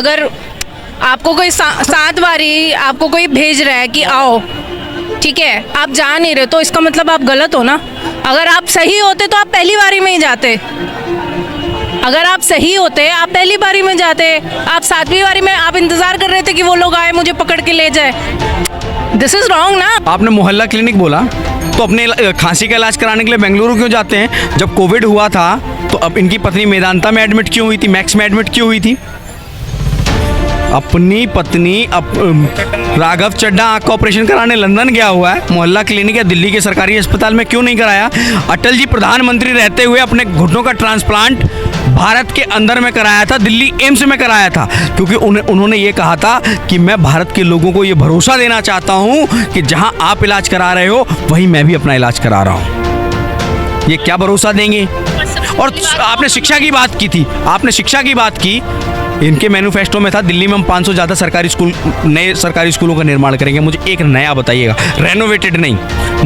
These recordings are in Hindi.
अगर आपको कोई सात बारी आपको कोई भेज रहा है कि आओ, ठीक है, आप जा नहीं रहे तो इसका मतलब आप गलत हो ना। अगर आप सही होते तो आप पहली बारी में ही जाते। अगर आप सही होते आप पहली बारी में जाते। आप सातवीं बारी में आप इंतजार कर रहे थे कि वो लोग आए मुझे पकड़ के ले जाए। दिस इज रॉन्ग ना। आपने मोहल्ला क्लिनिक बोला, तो अपने खांसी का इलाज कराने के लिए बेंगलुरु क्यों जाते हैं? जब कोविड हुआ था तो अब इनकी पत्नी मेदांता में एडमिट क्यों हुई थी, मैक्स में एडमिट क्यों हुई थी? अपनी पत्नी राघव चड्ढा आँख का ऑपरेशन कराने लंदन गया हुआ है, मोहल्ला क्लिनिक या दिल्ली के सरकारी अस्पताल में क्यों नहीं कराया? अटल जी प्रधानमंत्री रहते हुए अपने घुटनों का ट्रांसप्लांट भारत के अंदर में कराया था, दिल्ली एम्स में कराया था, क्योंकि उन्होंने ये कहा था कि मैं भारत के लोगों को ये भरोसा देना चाहता हूँ कि जहाँ आप इलाज करा रहे हो वहीं मैं भी अपना इलाज करा रहा हूँ। ये क्या भरोसा देंगे? और आपने शिक्षा की बात की थी, आपने शिक्षा की बात की। इनके मैनिफेस्टो में था दिल्ली में हम 500 ज़्यादा सरकारी स्कूल, नए सरकारी स्कूलों का निर्माण करेंगे। मुझे एक नया बताइएगा, रेनोवेटेड नहीं,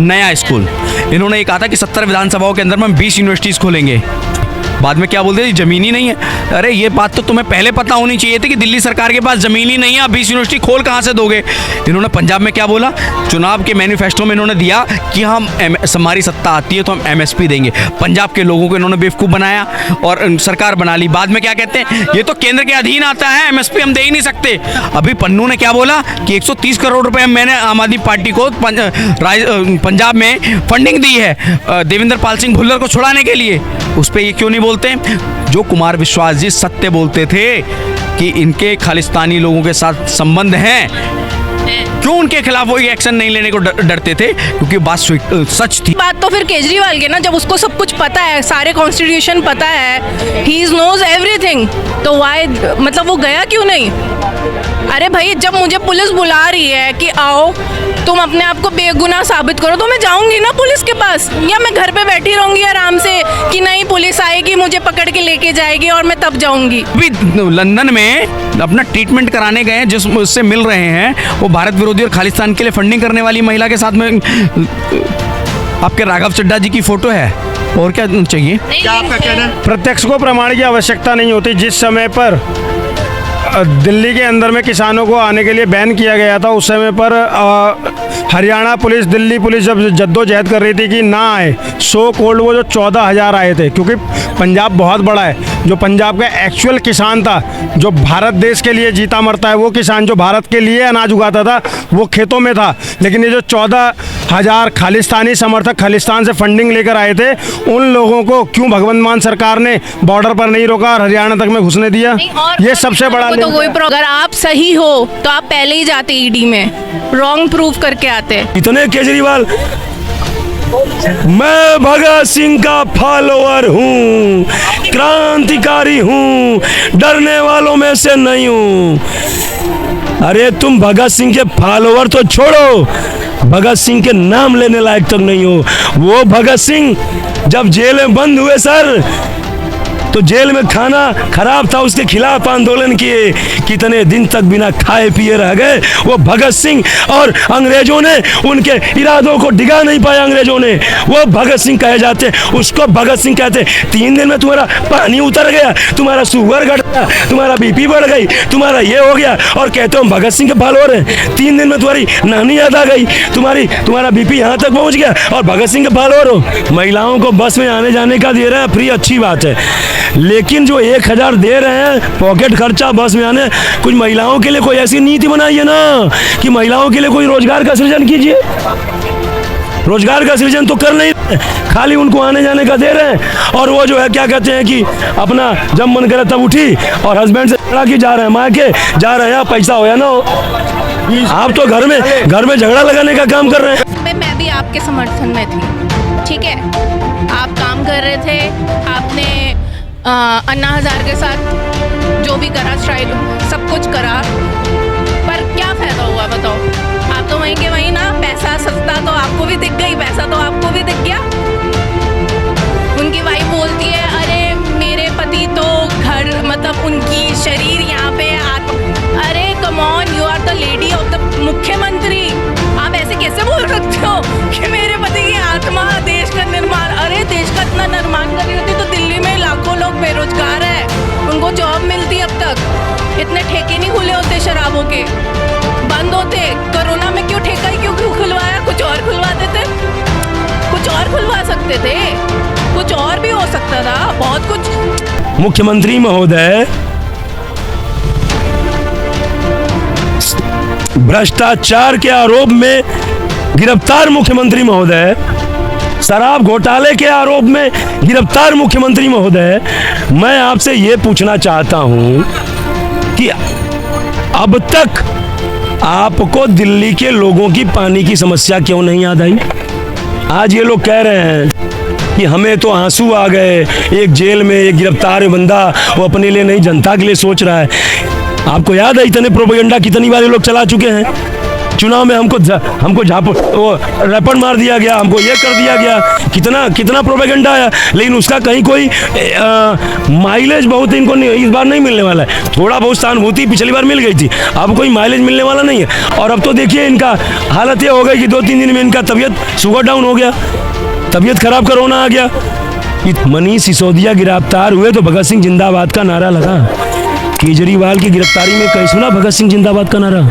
नया स्कूल। इन्होंने ये कहा था कि 70 विधानसभाओं के अंदर में हम 20 यूनिवर्सिटीज़ खोलेंगे। बाद में क्या बोलते थे, ज़मीन ही नहीं है। अरे ये बात तो तुम्हें पहले पता होनी चाहिए थी कि दिल्ली सरकार के पास ज़मीन ही नहीं है, आप 20 यूनिवर्सिटी खोल कहाँ से दोगे? इन्होंने पंजाब में क्या बोला, चुनाव के मैनिफेस्टो में इन्होंने दिया कि हम हमारी सत्ता आती है तो हम MSP देंगे। पंजाब के लोगों को इन्होंने बेवकूफ़ बनाया और सरकार बना ली। बाद में क्या कहते हैं, ये तो केंद्र के अधीन आता है, MSP हम दे ही नहीं सकते। अभी पन्नू ने क्या बोला कि 130 करोड़ रुपए मैंने आम आदमी पार्टी को पंजाब में फंडिंग दी है देवेंद्र पाल सिंह भुल्लर को छुड़ाने के लिए। उस पर ये क्यों नहीं बोलते? जो कुमार विश्वास जी सत्य बोलते थे कि इनके खालिस्तानी लोगों के साथ संबंध हैं, क्यों उनके खिलाफ वो एक्शन नहीं लेने को डरते थे? क्योंकि बात सच थी। बात तो फिर केजरीवाल के ना, जब उसको सब कुछ पता है, सारे कॉन्स्टिट्यूशन पता है, ही नोज एवरीथिंग, तो वाई मतलब वो गया क्यों नहीं? अरे भाई, जब मुझे पुलिस बुला रही है कि आओ तुम अपने आप को बेगुनाह साबित करो, तो मैं जाऊंगी ना पुलिस के पास, या मैं घर पे बैठी रहूंगी आराम से कि नहीं पुलिस आएगी मुझे पकड़ के लेके जाएगी और मैं तब जाऊंगी? अभी लंदन में अपना ट्रीटमेंट कराने गए, जिस उससे मिल रहे हैं वो भारत विरोधी और खालिस्तान के लिए फंडिंग करने वाली महिला के साथ में आपके राघव चड्ढा जी की फोटो है। और क्या चाहिए? क्या आपका कहना है? प्रत्यक्ष को प्रमाण की आवश्यकता नहीं होती। जिस समय पर दिल्ली के अंदर में किसानों को आने के लिए बैन किया गया था, उस समय पर हरियाणा पुलिस, दिल्ली पुलिस जब जद्दोजहद कर रही थी कि ना आए, सो कोल्ड वो जो 14,000 आए थे, क्योंकि पंजाब बहुत बड़ा है। जो पंजाब का एक्चुअल किसान था, जो भारत देश के लिए जीता मरता है, वो किसान जो भारत के लिए अनाज उगाता था, वो खेतों में था। लेकिन ये जो 14,000 खालिस्तानी समर्थक खालिस्तान से फंडिंग लेकर आए थे, उन लोगों को क्यों भगवंत मान सरकार ने बॉर्डर पर नहीं रोका और हरियाणा तक में घुसने दिया? ये सबसे बड़ा तो कोई अगर आप सही हो तो आप पहले ही जाते ईडी में, रॉन्ग प्रूफ करके आते। इतने केजरीवाल, मैं भगत सिंह का फॉलोअर हूँ, क्रांतिकारी हूँ, डरने वालों में से नहीं हूँ। अरे तुम भगत सिंह के फॉलोअर तो छोड़ो, भगत सिंह के नाम लेने लायक तक नहीं हो। वो भगत सिंह जब जेल में बंद हुए सर, तो जेल में खाना खराब था, उसके खिलाफ आंदोलन किए, कितने दिन तक बिना खाए पिए रह गए वो भगत सिंह, और अंग्रेजों ने उनके इरादों को डिगा नहीं पाया। अंग्रेजों ने, वो भगत सिंह कहे जाते, उसको भगत सिंह कहते। 3 दिन में तुम्हारा पानी उतर गया, तुम्हारा शुगर घट गया, तुम्हारा BP बढ़ गई, तुम्हारा ये हो गया, और कहते हो भगत सिंह के फॉलोअर हैं। 3 दिन में तुम्हारी नानी याद आ गई, तुम्हारा BP यहाँ तक पहुँच गया और भगत सिंह के फॉलोअर हो। महिलाओं को बस में आने जाने का दे रहे हैं फ्री, अच्छी बात है, लेकिन जो 1,000 दे रहे हैं पॉकेट खर्चा बस में आने, कुछ महिलाओं के लिए कोई ऐसी नीति बनाइए ना कि महिलाओं के लिए कोई रोजगार का सृजन कीजिए। रोजगार का सृजन तो कर नहीं रहे, खाली उनको आने जाने का दे रहे हैं। और वो जो है क्या कहते हैं कि अपना जब मन करे तब उठी और हस्बैंड से झगड़ा की जा रहे हैं, माँ के जा रहे हैं, पैसा हो या ना हो। आप तो घर में झगड़ा लगाने का काम कर रहे हैं। मैं भी आपके समर्थन में थी, ठीक है, आप काम कर रहे थे, आपने अन्ना हज़ारे के साथ जो भी करा, स्ट्राइक सब कुछ करा, पर क्या फ़ायदा हुआ बताओ? आप तो वहीं के वहीं ना, पैसा सस्ता तो आपको भी दिख गई, पैसा तो आपको भी दिख गया। उनकी वाइफ बोलती है अरे मेरे पति तो घर, मतलब उनकी शरीर यहाँ पे अरे come on, you are the lady of the मुख्यमंत्री, आप ऐसे कैसे बोल सकते हो कि मेरे पति की आत्मा देश का निर्माण? अरे देश का इतना निर्माण कर रही होती तो दिल्ली में लाखों लोग बेरोजगार है, उनको जॉब मिलती अब तक। इतने ठेके नहीं खुले होते शराबों के, बंद होते। कोरोना में क्यों ठेका ही क्यों खुलवाया? कुछ और खुलवा देते, कुछ और खुलवा सकते थे, कुछ और भी हो सकता था, बहुत कुछ। मुख्यमंत्री महोदय, भ्रष्टाचार के आरोप में गिरफ्तार मुख्यमंत्री महोदय, शराब घोटाले के आरोप में गिरफ्तार मुख्यमंत्री महोदय, मैं आपसे ये पूछना चाहता हूं कि अब तक आपको दिल्ली के लोगों की पानी की समस्या क्यों नहीं याद आई? आज ये लोग कह रहे हैं कि हमें तो आंसू आ गए, एक जेल में एक गिरफ्तार बंदा वो अपने लिए नहीं जनता के लिए सोच रहा है। आपको याद है इतने प्रोपेगेंडा कितनी बार ये लोग चला चुके हैं? चुनाव में हमको वो रैपर मार दिया गया, हमको ये कर दिया गया, कितना प्रोपेगेंडा आया, लेकिन उसका कहीं कोई माइलेज बहुत इनको इस बार नहीं मिलने वाला है। थोड़ा बहुत सहानुभूति पिछली बार मिल गई थी, अब कोई माइलेज मिलने वाला नहीं है। और अब तो देखिए इनका हालत ये हो गई कि 2-3 दिन में इनका तबीयत शुगर डाउन हो गया, तबीयत खराब कोरोना आ गया। मनीष सिसोदिया गिरफ्तार हुए तो भगत सिंह जिंदाबाद का नारा लगा। केजरीवाल की गिरफ्तारी में कहीं सुना भगत सिंह जिंदाबाद का नारा?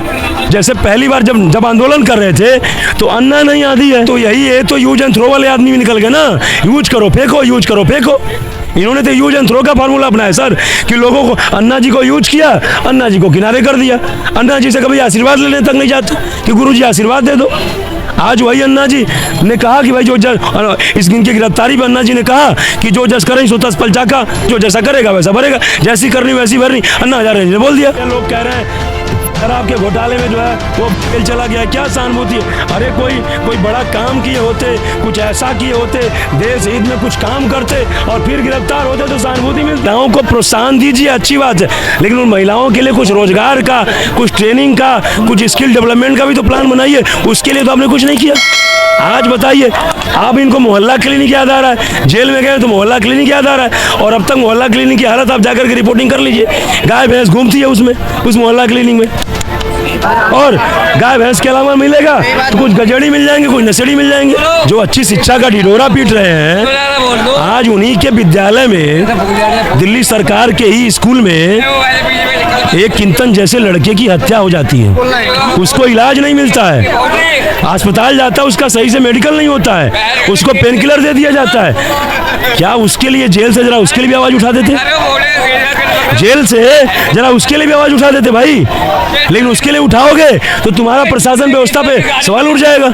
जैसे पहली बार जब आंदोलन कर रहे थे तो अन्ना नहीं आती है, तो यही है, तो यूज एंड थ्रो वाले आदमी भी निकल गए ना, यूज करो फेंको, यूज करो फेंको। इन्होंने तो यूज एंड थ्रो का फार्मूला अपनाया सर, कि लोगों को अन्ना जी को यूज किया, अन्ना जी को किनारे कर दिया। अन्ना जी से कभी आशीर्वाद लेने तक नहीं जाते कि गुरु जी आशीर्वाद दे दो। आज वही अन्ना जी ने कहा कि भाई जो जज इस इनकी गिरफ्तारी पर अन्ना जी ने कहा कि जो जज करें सो तस पलचा का, जो जैसा करेगा वैसा भरेगा, जैसी करनी वैसी भरनी, अन्ना हजारे ने बोल दिया। लोग कह रहे हैं शराब के घोटाले में जो है वो जेल चला गया, क्या सहानुभूति है? अरे कोई बड़ा काम किए होते, कुछ ऐसा किए होते, देश हित में कुछ काम करते और फिर गिरफ्तार होते तो सहानुभूति मिलती। महिलाओं को प्रोत्साहन दीजिए, अच्छी बात है, लेकिन उन महिलाओं के लिए कुछ रोजगार का, कुछ ट्रेनिंग का, कुछ स्किल डेवलपमेंट का भी तो प्लान बनाइए। उसके लिए तो आपने कुछ नहीं किया। आज बताइए, आप इनको मोहल्ला क्लिनिक याद आ रहा है, जेल में गए तो मोहल्ला क्लिनिक याद आ रहा है, और अब तक मोहल्ला क्लिनिक की हालत आप जाकर के रिपोर्टिंग कर लीजिए। गाय भैंस घूमती है उसमें, उस मोहल्ला क्लिनिक में, और गाय भैंस के अलावा मिलेगा तो कुछ गजड़ी मिल जाएंगे, कुछ नशेड़ी मिल जाएंगे। जो अच्छी शिक्षा का ढिढोरा पीट रहे हैं, आज उन्हीं के विद्यालय में, दिल्ली सरकार के ही स्कूल में एक किंतन जैसे लड़के की हत्या हो जाती है, उसको इलाज नहीं मिलता है, अस्पताल जाता है उसका सही से मेडिकल नहीं होता है, उसको पेन किलर दे दिया जाता है। क्या उसके लिए जेल से जरा उसके लिए भी आवाज उठा देते? जेल से जरा उसके लिए भी आवाज उठा देते भाई, लेकिन उसके लिए उठाओगे तो तुम्हारा प्रशासन व्यवस्था पे सवाल उठ जाएगा।